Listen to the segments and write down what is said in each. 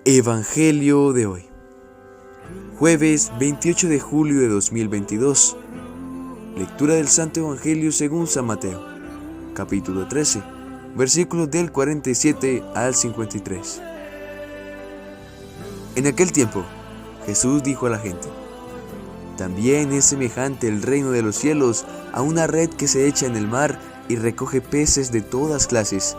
Evangelio de hoy, jueves 28 de julio de 2022. Lectura del Santo Evangelio según San Mateo, capítulo 13, versículos del 47 al 53. En aquel tiempo, Jesús dijo a la gente: también es semejante el reino de los cielos a una red que se echa en el mar y recoge peces de todas clases,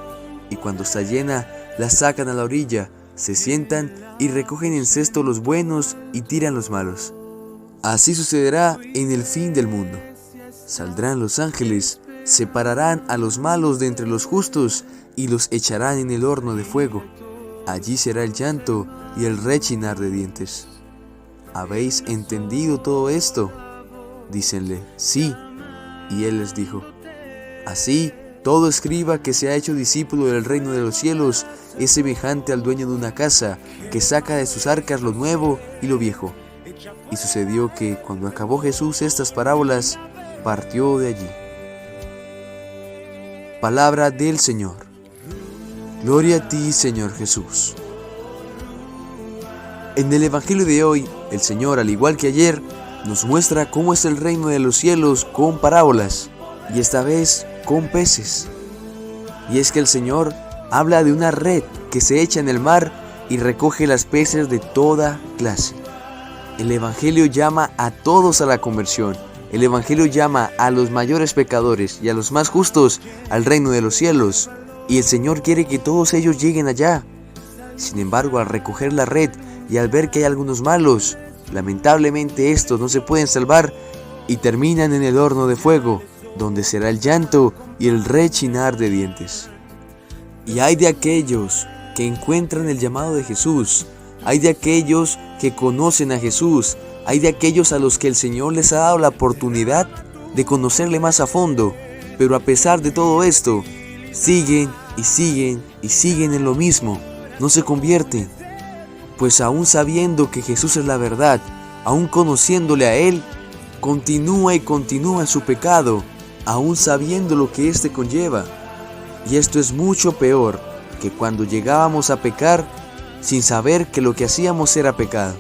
y cuando está llena, la sacan a la orilla, se sientan y recogen en cesto los buenos y tiran los malos. Así sucederá en el fin del mundo. Saldrán los ángeles, separarán a los malos de entre los justos y los echarán en el horno de fuego. Allí será el llanto y el rechinar de dientes. ¿Habéis entendido todo esto? Dícenle: sí. Y él les dijo: así, todo escriba que se ha hecho discípulo del reino de los cielos es semejante al dueño de una casa que saca de sus arcas lo nuevo y lo viejo. Y sucedió que, cuando acabó Jesús estas parábolas, partió de allí. Palabra del Señor. Gloria a ti, Señor Jesús. En el Evangelio de hoy, el Señor, al igual que ayer, nos muestra cómo es el reino de los cielos con parábolas, y esta vez con peces. Y es que el Señor habla de una red que se echa en el mar y recoge las peces de toda clase. El Evangelio llama a todos a la conversión. El Evangelio llama a los mayores pecadores y a los más justos al reino de los cielos. Y el Señor quiere que todos ellos lleguen allá. Sin embargo, al recoger la red y al ver que hay algunos malos, lamentablemente estos no se pueden salvar y terminan en el horno de fuego, donde será el llanto y el rechinar de dientes. Y hay de aquellos que encuentran el llamado de Jesús, hay de aquellos que conocen a Jesús, hay de aquellos a los que el Señor les ha dado la oportunidad de conocerle más a fondo, pero a pesar de todo esto, siguen y siguen y siguen en lo mismo, no se convierten, pues aún sabiendo que Jesús es la verdad, aún conociéndole a Él, continúa y continúa en su pecado, aún sabiendo lo que éste conlleva. Y esto es mucho peor que cuando llegábamos a pecar sin saber que lo que hacíamos era pecado.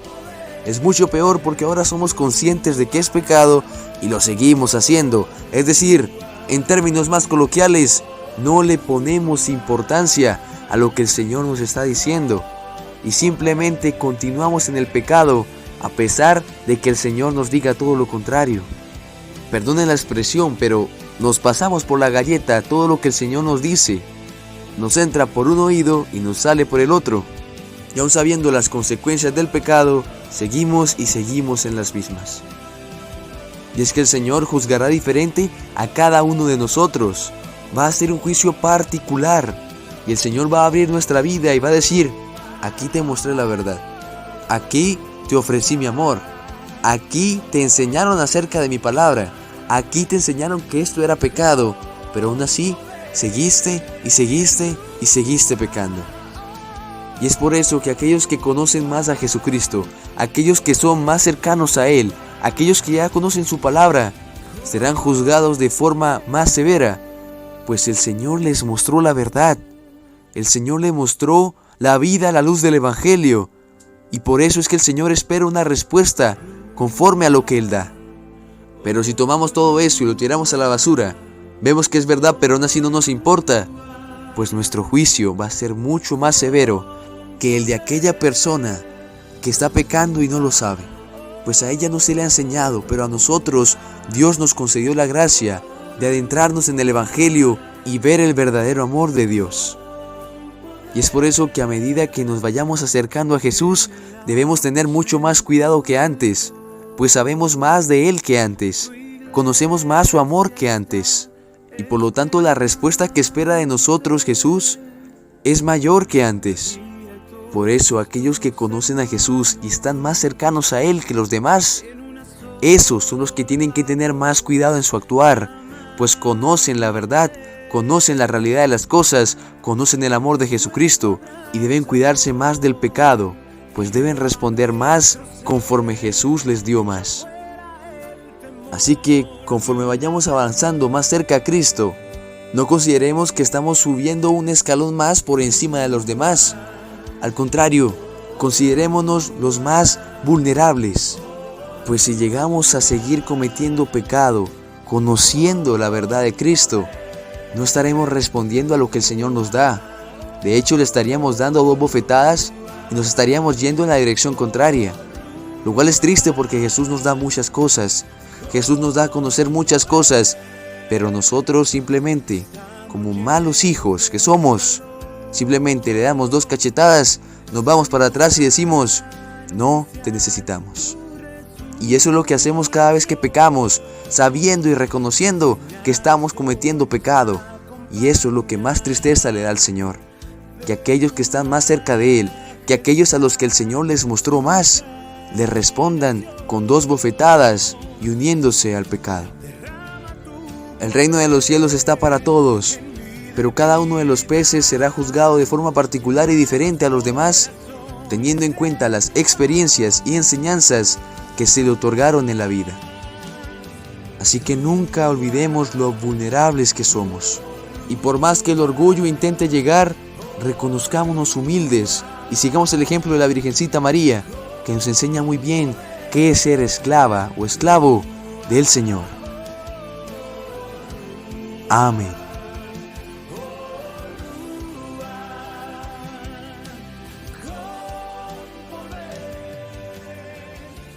Es mucho peor porque ahora somos conscientes de que es pecado y lo seguimos haciendo. Es decir, en términos más coloquiales, no le ponemos importancia a lo que el Señor nos está diciendo y simplemente continuamos en el pecado a pesar de que el Señor nos diga todo lo contrario. Perdonen la expresión, pero nos pasamos por la galleta todo lo que el Señor nos dice. Nos entra por un oído y nos sale por el otro. Y aún sabiendo las consecuencias del pecado, seguimos y seguimos en las mismas. Y es que el Señor juzgará diferente a cada uno de nosotros. Va a hacer un juicio particular. Y el Señor va a abrir nuestra vida y va a decir: aquí te mostré la verdad. Aquí te ofrecí mi amor. Aquí te enseñaron acerca de mi palabra. Aquí te enseñaron que esto era pecado, pero aún así seguiste y seguiste y seguiste pecando. Y es por eso que aquellos que conocen más a Jesucristo, aquellos que son más cercanos a Él, aquellos que ya conocen su palabra, serán juzgados de forma más severa, pues el Señor les mostró la verdad. El Señor les mostró la vida a la luz del Evangelio, y por eso es que el Señor espera una respuesta conforme a lo que Él da. Pero si tomamos todo eso y lo tiramos a la basura, vemos que es verdad, pero aún así no nos importa, pues nuestro juicio va a ser mucho más severo que el de aquella persona que está pecando y no lo sabe. Pues a ella no se le ha enseñado, pero a nosotros Dios nos concedió la gracia de adentrarnos en el Evangelio y ver el verdadero amor de Dios. Y es por eso que a medida que nos vayamos acercando a Jesús, debemos tener mucho más cuidado que antes, pues sabemos más de Él que antes, conocemos más su amor que antes, y por lo tanto la respuesta que espera de nosotros Jesús es mayor que antes. Por eso aquellos que conocen a Jesús y están más cercanos a Él que los demás, esos son los que tienen que tener más cuidado en su actuar, pues conocen la verdad, conocen la realidad de las cosas, conocen el amor de Jesucristo y deben cuidarse más del pecado, pues deben responder más conforme Jesús les dio más. Así que, conforme vayamos avanzando más cerca a Cristo, no consideremos que estamos subiendo un escalón más por encima de los demás. Al contrario, considerémonos los más vulnerables, pues si llegamos a seguir cometiendo pecado, conociendo la verdad de Cristo, no estaremos respondiendo a lo que el Señor nos da. De hecho, le estaríamos dando 2 bofetadas y nos estaríamos yendo en la dirección contraria. Lo cual es triste porque Jesús nos da muchas cosas. Jesús nos da a conocer muchas cosas, pero nosotros simplemente, como malos hijos que somos, simplemente le damos 2 cachetadas, nos vamos para atrás y decimos, no te necesitamos. Y eso es lo que hacemos cada vez que pecamos, sabiendo y reconociendo que estamos cometiendo pecado. Y eso es lo que más tristeza le da al Señor. Que aquellos que están más cerca de Él, que aquellos a los que el Señor les mostró más, le respondan con 2 bofetadas y uniéndose al pecado. El reino de los cielos está para todos, pero cada uno de los peces será juzgado de forma particular y diferente a los demás, teniendo en cuenta las experiencias y enseñanzas que se le otorgaron en la vida. Así que nunca olvidemos lo vulnerables que somos. Y por más que el orgullo intente llegar, reconozcámonos humildes y sigamos el ejemplo de la Virgencita María, que nos enseña muy bien qué es ser esclava o esclavo del Señor. Amén.